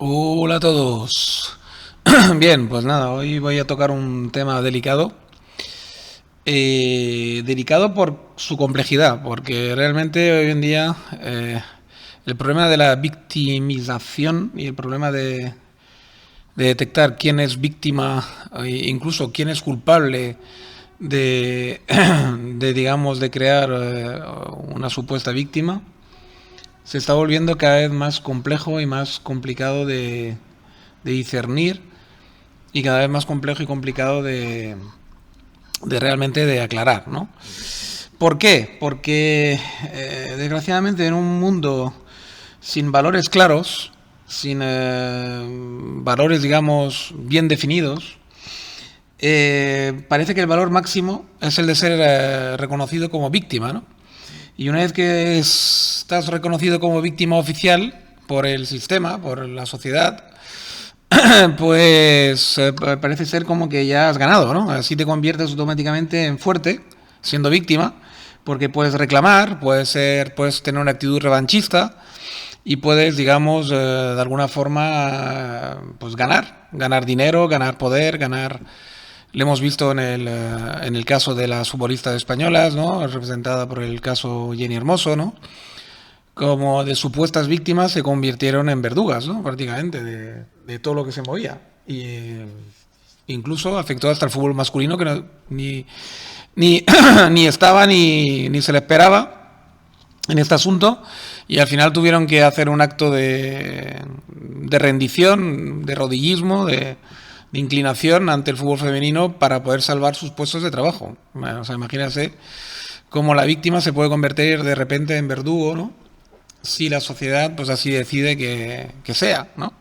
Hola a todos. Bien, pues nada, hoy voy a tocar un tema delicado. Delicado por su complejidad, porque realmente hoy en día el problema de la victimización y el problema de detectar quién es víctima e incluso quién es culpable de, digamos, de crear una supuesta víctima, se está volviendo cada vez más complejo y más complicado de discernir y cada vez más complejo y complicado de realmente de aclarar, ¿no? ¿Por qué? Porque desgraciadamente en un mundo sin valores claros, sin valores, digamos, bien definidos, parece que el valor máximo es el de ser reconocido como víctima, ¿no? Y una vez que estás reconocido como víctima oficial por el sistema, por la sociedad, pues parece ser como que ya has ganado, ¿no? Así te conviertes automáticamente en fuerte, siendo víctima, porque puedes reclamar, puedes tener una actitud revanchista y puedes, digamos, de alguna forma, pues ganar dinero, ganar poder, ganar. Lo hemos visto en el caso de las futbolistas españolas, ¿no? Representada por el caso Jenny Hermoso, ¿no? Como de supuestas víctimas se convirtieron en verdugas, ¿no? Prácticamente, de todo lo que se movía. Y incluso afectó hasta el fútbol masculino, que ni, ni estaba ni se le esperaba en este asunto. Y al final tuvieron que hacer un acto de rendición, de rodillismo, de inclinación ante el fútbol femenino para poder salvar sus puestos de trabajo. Bueno, o sea, imagínense cómo la víctima se puede convertir de repente en verdugo, ¿no? Si la sociedad pues así decide que sea, ¿no?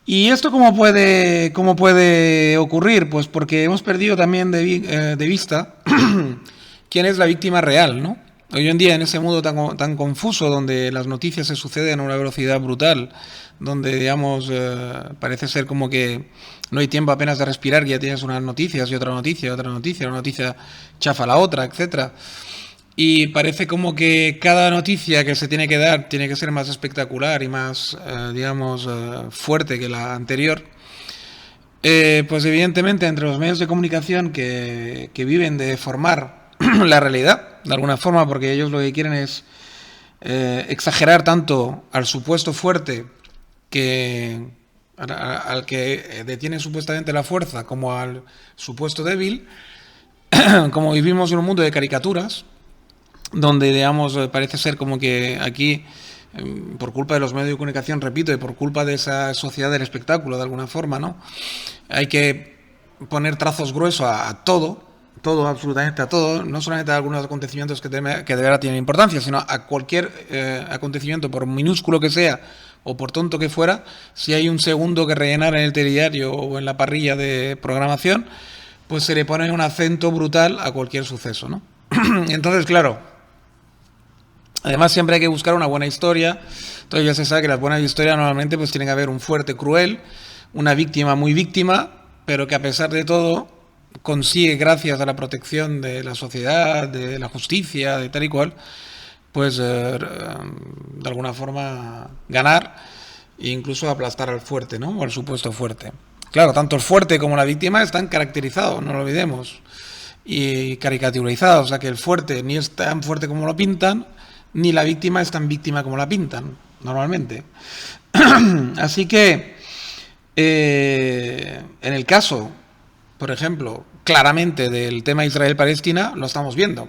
¿Y esto cómo puede ocurrir? Pues porque hemos perdido también de vista quién es la víctima real, ¿no? Hoy en día en ese mundo tan confuso donde las noticias se suceden a una velocidad brutal, donde digamos parece ser como que no hay tiempo apenas de respirar, que ya tienes unas noticias y otra noticia, una noticia chafa a la otra, etcétera. Y parece como que cada noticia que se tiene que dar tiene que ser más espectacular y más, digamos, fuerte que la anterior. Pues evidentemente entre los medios de comunicación que viven de formar la realidad, de alguna forma, porque ellos lo que quieren es exagerar tanto al supuesto fuerte al que detiene supuestamente la fuerza como al supuesto débil, como vivimos en un mundo de caricaturas, donde, digamos, parece ser como que aquí, por culpa de los medios de comunicación, repito, y por culpa de esa sociedad del espectáculo, de alguna forma, ¿no? Hay que poner trazos gruesos a todo, absolutamente a todo, no solamente a algunos acontecimientos que de verdad tienen importancia, sino a cualquier acontecimiento, por minúsculo que sea, o por tonto que fuera, si hay un segundo que rellenar en el telediario o en la parrilla de programación, pues se le pone un acento brutal a cualquier suceso, ¿no? Entonces, claro, además siempre hay que buscar una buena historia. Entonces ya se sabe que las buenas historias normalmente pues tienen que haber un fuerte cruel, una víctima muy víctima, pero que a pesar de todo consigue, gracias a la protección de la sociedad, de la justicia, de tal y cual, pues de alguna forma ganar e incluso aplastar al fuerte, ¿no? O al supuesto fuerte. Claro, tanto el fuerte como la víctima están caracterizados, no lo olvidemos, y caricaturizados, o sea que el fuerte ni es tan fuerte como lo pintan, ni la víctima es tan víctima como la pintan, normalmente. Así que, en el caso, por ejemplo, claramente del tema Israel-Palestina, lo estamos viendo.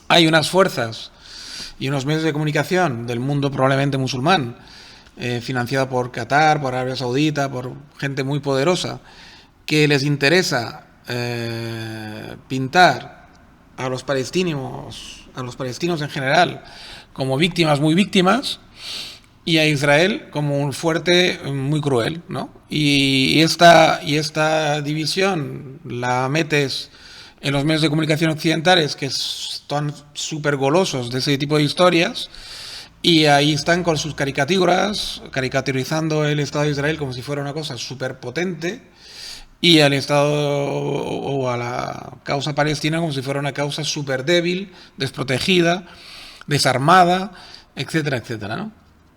Hay unas fuerzas y unos medios de comunicación del mundo probablemente musulmán, financiado por Qatar, por Arabia Saudita, por gente muy poderosa, que les interesa pintar a los palestinos en general como víctimas muy víctimas y a Israel como un fuerte muy cruel, ¿no? Y esta división la metes en los medios de comunicación occidentales que están súper golosos de ese tipo de historias y ahí están con sus caricaturas, caricaturizando el Estado de Israel como si fuera una cosa súper potente y al Estado o a la causa palestina como si fuera una causa súper débil, desprotegida, desarmada, etcétera, etcétera, ¿no?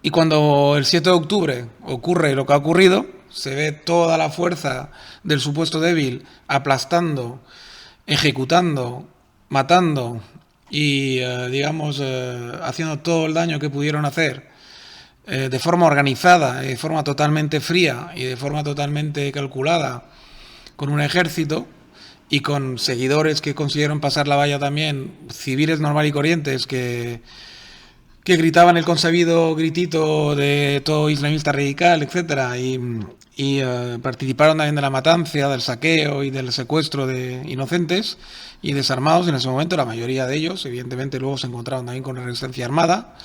Y cuando el 7 de octubre ocurre lo que ha ocurrido, se ve toda la fuerza del supuesto débil aplastando, ejecutando, matando y, digamos, haciendo todo el daño que pudieron hacer de forma organizada, de forma totalmente fría y de forma totalmente calculada, con un ejército y con seguidores que consiguieron pasar la valla también, civiles normal y corrientes que gritaban el consabido gritito de todo islamista radical, etcétera, y participaron también de la matanza, del saqueo y del secuestro de inocentes y desarmados en ese momento. La mayoría de ellos, evidentemente, luego se encontraron también con la resistencia armada,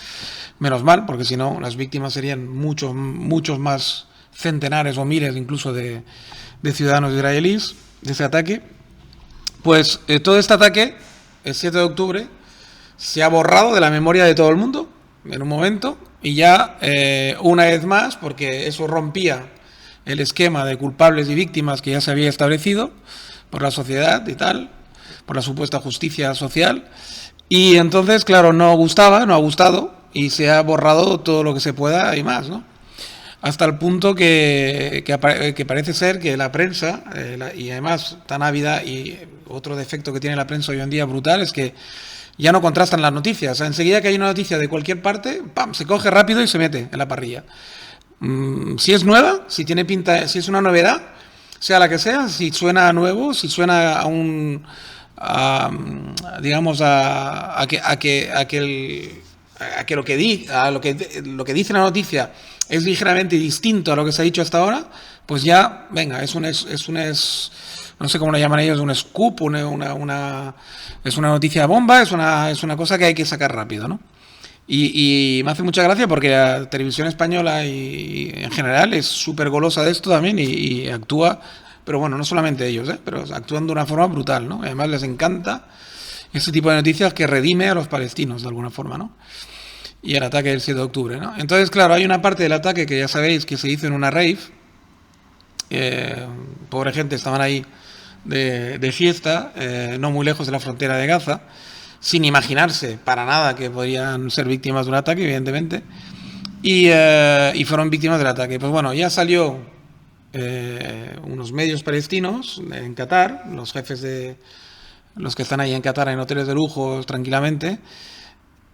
menos mal, porque si no, las víctimas serían muchos más centenares o miles incluso de ciudadanos israelíes de ese ataque. Pues todo este ataque, el 7 de octubre, se ha borrado de la memoria de todo el mundo en un momento y ya una vez más, porque eso rompía el esquema de culpables y víctimas que ya se había establecido por la sociedad y tal, por la supuesta justicia social, y entonces, claro, no ha gustado y se ha borrado todo lo que se pueda y más, ¿no? Hasta el punto que parece ser que la prensa, y además tan ávida, y otro defecto que tiene la prensa hoy en día brutal, es que ya no contrastan las noticias. O sea, enseguida que hay una noticia de cualquier parte, ¡pam!, se coge rápido y se mete en la parrilla. Si es nueva, si tiene pinta, si es una novedad, sea la que sea, si suena a nuevo, si suena a un, digamos, a que lo que dice la noticia es ligeramente distinto a lo que se ha dicho hasta ahora, pues ya, venga, no sé cómo lo llaman ellos, un scoop, es una noticia bomba, es una cosa que hay que sacar rápido, ¿no? Y me hace mucha gracia porque la televisión española y en general es súper golosa de esto también y actúa, pero bueno, no solamente ellos, pero actúan de una forma brutal, ¿no? Además les encanta ese tipo de noticias que redime a los palestinos de alguna forma, ¿no? Y el ataque del 7 de octubre, ¿no? Entonces, claro, hay una parte del ataque que ya sabéis que se hizo en una rave. Pobre gente, estaban ahí de fiesta, no muy lejos de la frontera de Gaza, sin imaginarse para nada que podrían ser víctimas de un ataque, evidentemente, y fueron víctimas del ataque. Pues bueno, ya salió unos medios palestinos en Qatar, los jefes de los que están ahí en Qatar en hoteles de lujo tranquilamente,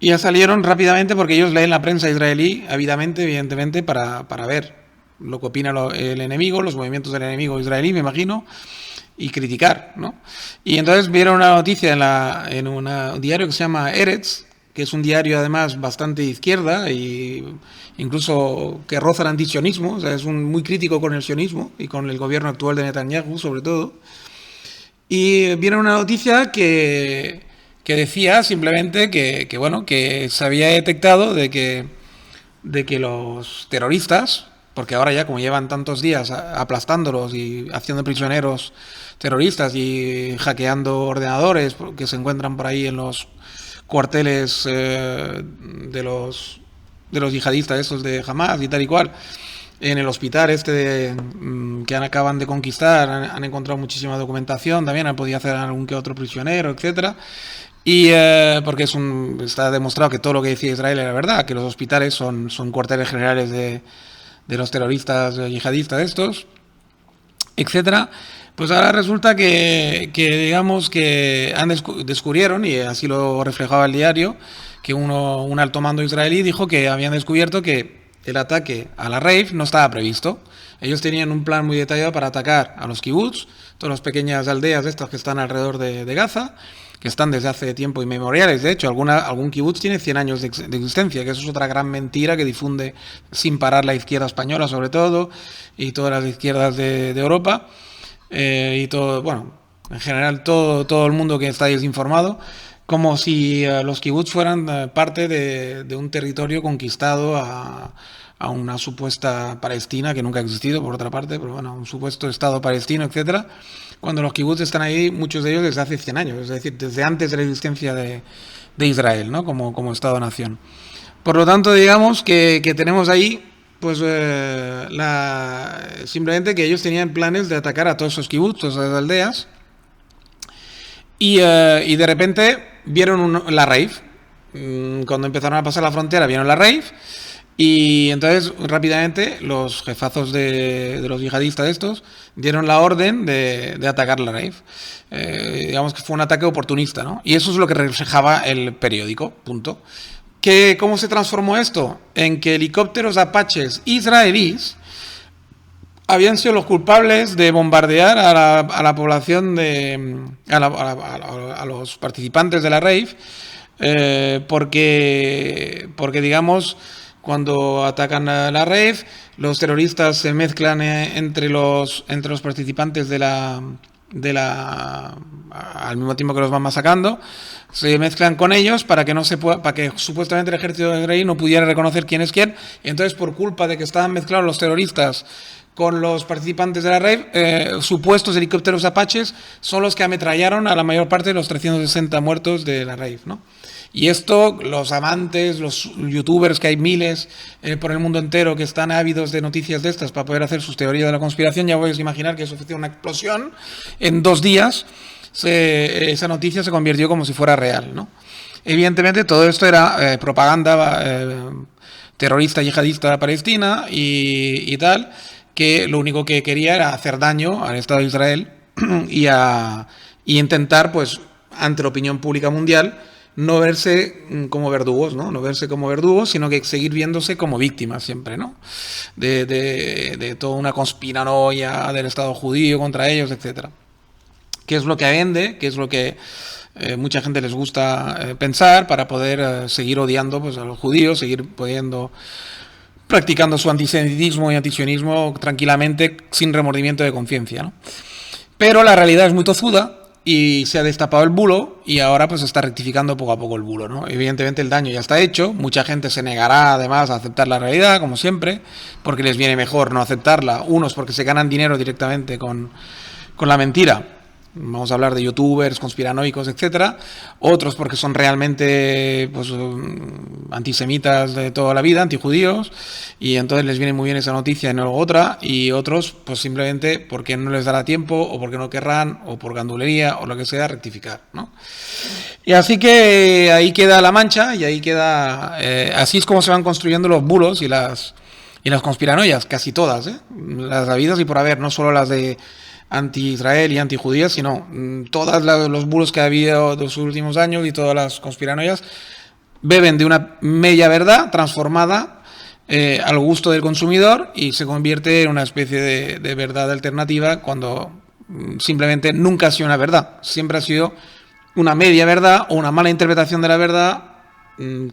y ya salieron rápidamente porque ellos leen la prensa israelí ávidamente, evidentemente, para ver lo que opina el enemigo, los movimientos del enemigo israelí, me imagino, y criticar, ¿no? Y entonces vieron una noticia en un diario que se llama Eretz, que es un diario además bastante de izquierda y incluso que roza el antisionismo, o sea, es muy crítico con el sionismo y con el gobierno actual de Netanyahu, sobre todo. Y vieron una noticia que decía simplemente que se había detectado de que los terroristas, porque ahora ya como llevan tantos días aplastándolos y haciendo prisioneros terroristas y hackeando ordenadores que se encuentran por ahí en los cuarteles de los yihadistas estos de Hamas y tal y cual, en el hospital que acaban de conquistar han encontrado muchísima documentación, también han podido hacer algún que otro prisionero, etcétera. Y porque está demostrado que todo lo que decía Israel era verdad, que los hospitales son cuarteles generales de los terroristas yihadistas estos, etcétera. Pues ahora resulta que digamos que descubrieron, y así lo reflejaba el diario, que un alto mando israelí dijo que habían descubierto que el ataque a la rave no estaba previsto. Ellos tenían un plan muy detallado para atacar a los kibbutz, todas las pequeñas aldeas estas que están alrededor de Gaza, que están desde hace tiempo inmemoriales. De hecho, algún kibutz tiene 100 años de existencia, que eso es otra gran mentira que difunde sin parar la izquierda española, sobre todo, y todas las izquierdas de Europa, y todo, bueno, en general todo el mundo que está desinformado, como si los kibutz fueran parte de un territorio conquistado a una supuesta Palestina que nunca ha existido, por otra parte, pero bueno, un supuesto Estado palestino, etcétera, cuando los kibutz están ahí, muchos de ellos desde hace 100 años, es decir, desde antes de la existencia de Israel, ¿no? Como Estado-nación. Por lo tanto, digamos que tenemos ahí, pues, simplemente que ellos tenían planes de atacar a todos esos kibutz, todas esas aldeas, y de repente vieron la rave. Cuando empezaron a pasar la frontera, vieron la rave, Y entonces, rápidamente, los jefazos de los yihadistas estos dieron la orden de atacar la Raif. Digamos que fue un ataque oportunista, ¿no? Y eso es lo que reflejaba el periódico, punto. ¿Cómo se transformó esto? En que helicópteros apaches israelíes habían sido los culpables de bombardear a la población, a los participantes de la rave, porque, digamos, cuando atacan a la rave, los terroristas se mezclan entre los participantes al mismo tiempo que los van masacrando, se mezclan con ellos para que para que supuestamente el ejército de Israel no pudiera reconocer quién es quién. Y entonces, por culpa de que estaban mezclados los terroristas con los participantes de la rave, supuestos helicópteros apaches son los que ametrallaron a la mayor parte de los 360 muertos de la rave, ¿no? Y esto, los amantes, los youtubers, que hay miles por el mundo entero que están ávidos de noticias de estas para poder hacer sus teorías de la conspiración, ya podéis imaginar que eso fue una explosión. En 2 días esa noticia se convirtió como si fuera real, ¿no? Evidentemente todo esto era propaganda terrorista, yihadista palestina y tal, que lo único que quería era hacer daño al Estado de Israel y intentar, pues, ante la opinión pública mundial, no verse como verdugos, ¿no? No verse como verdugos, sino que seguir viéndose como víctimas siempre, ¿no? De toda una conspiranoia del Estado judío contra ellos, etcétera. ¿Qué es lo que vende? ¿Qué es lo que mucha gente les gusta pensar para poder seguir odiando, pues, a los judíos, seguir practicando su antisemitismo y antisionismo tranquilamente, sin remordimiento de conciencia, ¿no? Pero la realidad es muy tozuda y se ha destapado el bulo y ahora pues se está rectificando poco a poco el bulo, ¿no? Evidentemente el daño ya está hecho, mucha gente se negará además a aceptar la realidad, como siempre, porque les viene mejor no aceptarla, unos porque se ganan dinero directamente con la mentira. Vamos a hablar de youtubers, conspiranoicos, etcétera. Otros porque son realmente, pues, antisemitas de toda la vida, antijudíos, y entonces les viene muy bien esa noticia y no otra. Y otros, pues, simplemente porque no les dará tiempo, o porque no querrán, o por gandulería, o lo que sea, rectificar, ¿no? Y así que ahí queda la mancha, y ahí queda... así es como se van construyendo los bulos y las conspiranoias, casi todas, las habidas y por haber, no solo las de anti-Israel y anti-judías, sino todos los bulos que ha habido de los últimos años y todas las conspiranoias beben de una media verdad transformada al gusto del consumidor y se convierte en una especie de verdad alternativa cuando simplemente nunca ha sido una verdad, siempre ha sido una media verdad o una mala interpretación de la verdad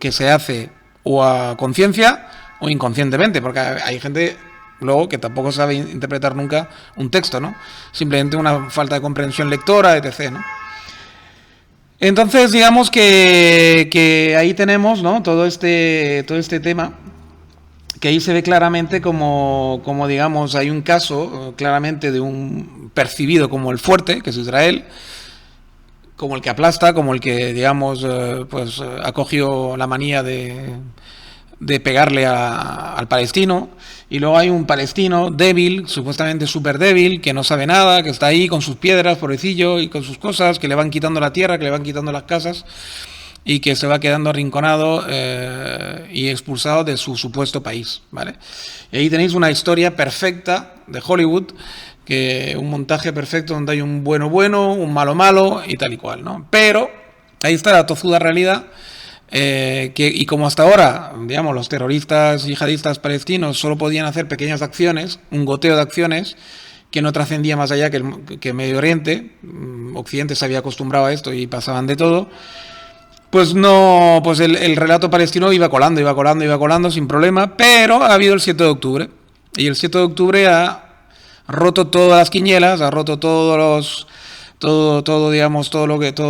que se hace o a conciencia o inconscientemente, porque hay gente... luego que tampoco sabe interpretar nunca un texto, ¿no? Simplemente una falta de comprensión lectora, etc., ¿no? Entonces, digamos que ahí tenemos, ¿no? todo este tema, que ahí se ve claramente como digamos, hay un caso claramente de un percibido como el fuerte, que es Israel, como el que aplasta, como el que, digamos, pues ha cogido la manía de pegarle al palestino, y luego hay un palestino débil, supuestamente súper débil, que no sabe nada, que está ahí con sus piedras, pobrecillo, y con sus cosas, que le van quitando la tierra, que le van quitando las casas, y que se va quedando arrinconado y expulsado de su supuesto país, ¿vale? Y ahí tenéis una historia perfecta de Hollywood, un montaje perfecto donde hay un bueno, un malo, y tal y cual, ¿no? Pero ahí está la tozuda realidad. Y como hasta ahora, digamos, los terroristas yihadistas palestinos solo podían hacer pequeñas acciones, un goteo de acciones que no trascendía más allá que Medio Oriente, Occidente se había acostumbrado a esto y pasaban de todo, pues no, pues el relato palestino iba colando sin problema, pero ha habido el 7 de octubre, y el 7 de octubre ha roto todas las quinielas, ha roto todas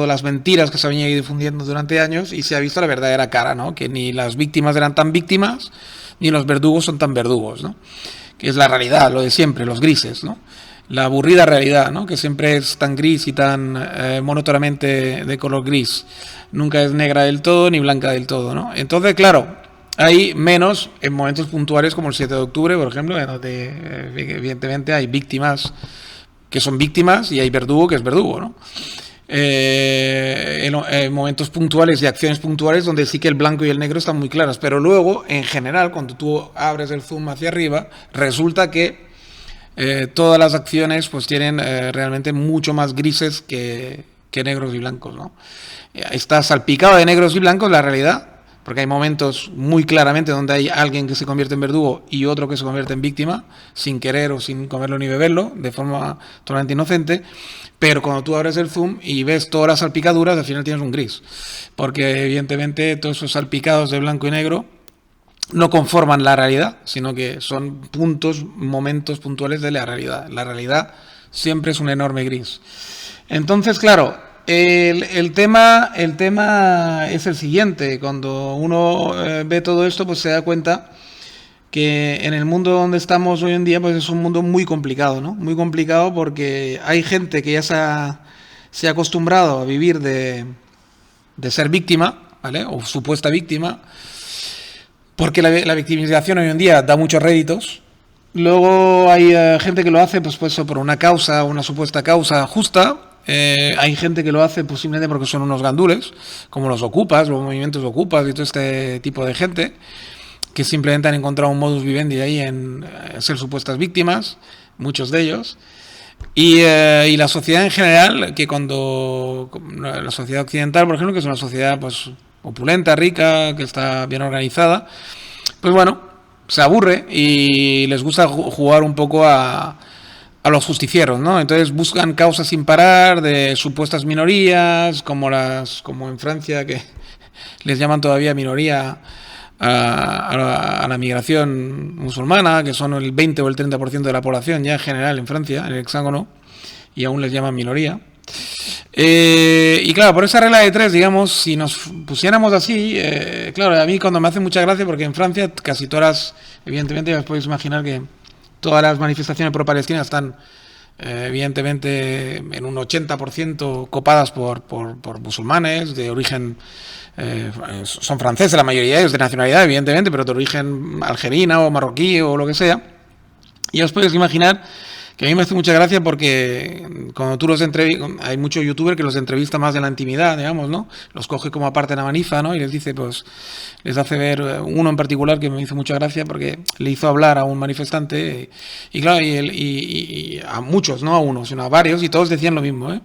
las mentiras que se habían ido difundiendo durante años, y se ha visto la verdadera cara, ¿no? Que ni las víctimas eran tan víctimas, ni los verdugos son tan verdugos, ¿no? Que es la realidad, lo de siempre, los grises, ¿no? La aburrida realidad, ¿no? Que siempre es tan gris y tan monótonamente de color gris. Nunca es negra del todo ni blanca del todo, ¿no? Entonces, claro, hay menos en momentos puntuales como el 7 de octubre, por ejemplo, donde evidentemente hay víctimas que son víctimas y hay verdugo que es verdugo, ¿no? en momentos puntuales y acciones puntuales donde sí que el blanco y el negro están muy claros. Pero luego, en general, cuando tú abres el zoom hacia arriba, resulta que todas las acciones pues tienen realmente mucho más grises que negros y blancos, ¿no? Está salpicado de negros y blancos la realidad, porque hay momentos muy claramente donde hay alguien que se convierte en verdugo y otro que se convierte en víctima, sin querer o sin comerlo ni beberlo, de forma totalmente inocente, pero cuando tú abres el zoom y ves todas las salpicaduras, al final tienes un gris, porque evidentemente todos esos salpicados de blanco y negro no conforman la realidad, sino que son momentos puntuales de la realidad. La realidad siempre es un enorme gris. Entonces, claro, el tema es el siguiente. Cuando uno ve todo esto, pues se da cuenta que en el mundo donde estamos hoy en día, pues es un mundo muy complicado, ¿no? Muy complicado porque hay gente que ya se ha acostumbrado a vivir de ser víctima, ¿vale? O supuesta víctima, porque la victimización hoy en día da muchos réditos. Luego hay gente que lo hace pues por una causa, una supuesta causa justa. Hay gente que lo hace simplemente porque son unos gandules, como los ocupas, los movimientos ocupas y todo este tipo de gente, que simplemente han encontrado un modus vivendi ahí en ser supuestas víctimas, muchos de ellos. Y la sociedad en general, que cuando la sociedad occidental, por ejemplo, que es una sociedad pues opulenta, rica, que está bien organizada, pues bueno, se aburre y les gusta jugar un poco a los justicieros, ¿no? Entonces buscan causas sin parar de supuestas minorías, como en Francia, que les llaman todavía minoría a la migración musulmana, que son el 20 o el 30% de la población ya en general en Francia, en el hexágono, y aún les llaman minoría. Y claro, por esa regla de tres, digamos, si nos pusiéramos así, claro, a mí cuando me hace mucha gracia, porque en Francia casi todas, evidentemente, ya os podéis imaginar que todas las manifestaciones pro-palestinas están, evidentemente, en un 80% copadas por musulmanes de origen, son franceses la mayoría de ellos, de nacionalidad, evidentemente, pero de origen algerina o marroquí o lo que sea. Y os podéis imaginar que a mí me hace mucha gracia porque cuando tú los entrevistas, hay muchos youtubers que los entrevistan más en la intimidad, digamos, ¿no? Los coge como aparte en la manifa, ¿no? Y les dice, pues, les hace ver uno en particular que me hizo mucha gracia porque le hizo hablar a un manifestante y claro, y a muchos, no a uno, sino a varios, y todos decían lo mismo, ¿eh?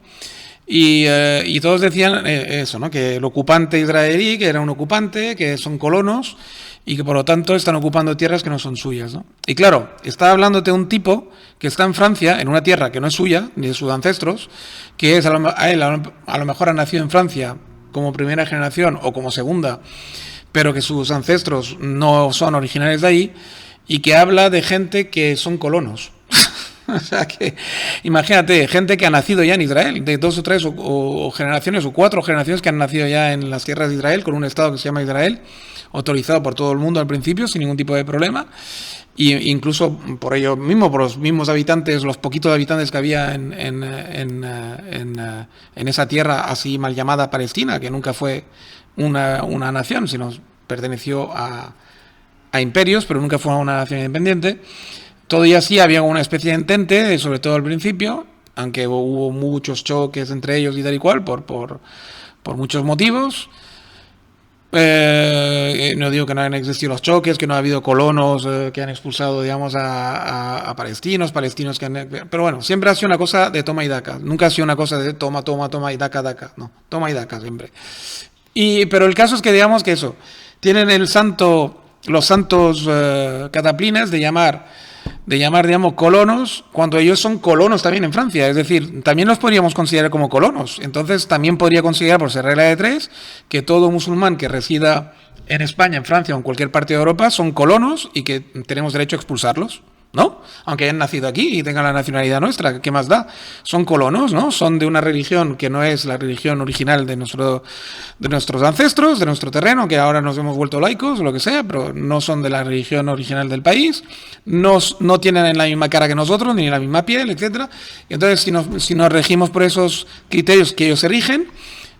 Y todos decían eso, ¿no? Que el ocupante israelí, que era un ocupante, que son colonos y que por lo tanto están ocupando tierras que no son suyas, ¿no? Y claro, está hablándote un tipo que está en Francia, en una tierra que no es suya, ni de sus ancestros, que es a lo mejor ha nacido en Francia como primera generación o como segunda, pero que sus ancestros no son originarios de ahí, y que habla de gente que son colonos. O sea que, imagínate, gente que ha nacido ya en Israel, de 2 o 3 o generaciones, o 4 generaciones que han nacido ya en las tierras de Israel, con un estado que se llama Israel, autorizado por todo el mundo al principio, sin ningún tipo de problema, y incluso por ello mismo, por los mismos habitantes, los poquitos habitantes que había en esa tierra así mal llamada Palestina, que nunca fue una nación, sino perteneció a imperios, pero nunca fue una nación independiente. Todo y así había una especie de entente, sobre todo al principio, aunque hubo muchos choques entre ellos y tal y cual, por muchos motivos. No digo que no hayan existido los choques, que no ha habido colonos que han expulsado, digamos, a palestinos que han... Pero bueno, siempre ha sido una cosa de toma y daca. Nunca ha sido una cosa de toma y daca. No, toma y daca siempre. Pero el caso es que, digamos que eso, tienen los santos cataplines de llamar, digamos, colonos, cuando ellos son colonos también en Francia. Es decir, también los podríamos considerar como colonos. Entonces, también podría considerar, por ser regla de tres, que todo musulmán que resida en España, en Francia o en cualquier parte de Europa son colonos y que tenemos derecho a expulsarlos, ¿no? Aunque hayan nacido aquí y tengan la nacionalidad nuestra, ¿qué más da? Son colonos, ¿no? Son de una religión que no es la religión original de nuestros ancestros, de nuestro terreno, que ahora nos hemos vuelto laicos o lo que sea, pero no son de la religión original del país, no tienen la misma cara que nosotros, ni la misma piel, etcétera. Y entonces, si nos regimos por esos criterios que ellos erigen,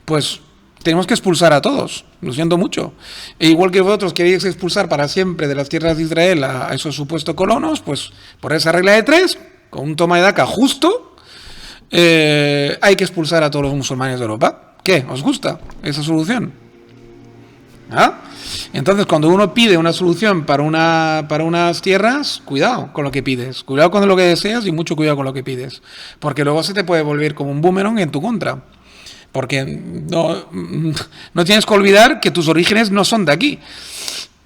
pues tenemos que expulsar a todos, lo siento mucho. E igual que vosotros queréis expulsar para siempre de las tierras de Israel a esos supuestos colonos, pues por esa regla de tres, con un toma y daca justo, hay que expulsar a todos los musulmanes de Europa. ¿Qué? ¿Os gusta esa solución? ¿Ah? Entonces, cuando uno pide una solución para unas tierras, cuidado con lo que pides, cuidado con lo que deseas y mucho cuidado con lo que pides, porque luego se te puede volver como un boomerang en tu contra, porque no tienes que olvidar que tus orígenes no son de aquí.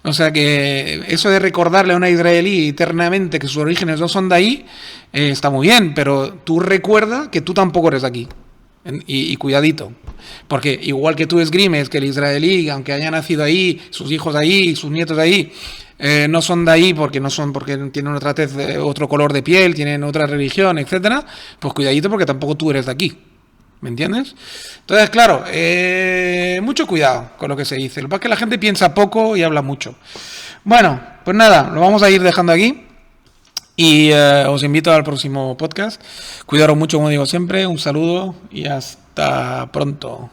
O sea que eso de recordarle a una israelí eternamente que sus orígenes no son de ahí, está muy bien, pero tú recuerda que tú tampoco eres de aquí. Y cuidadito, porque igual que tú esgrimes que el israelí, aunque haya nacido ahí, sus hijos ahí, sus nietos ahí, no son de ahí porque tienen otra tez, otro color de piel, tienen otra religión, etcétera, pues cuidadito porque tampoco tú eres de aquí. ¿Me entiendes? Entonces, claro, mucho cuidado con lo que se dice. Lo que pasa es que la gente piensa poco y habla mucho. Bueno, pues nada, lo vamos a ir dejando aquí. Y os invito al próximo podcast. Cuidaros mucho, como digo siempre. Un saludo y hasta pronto.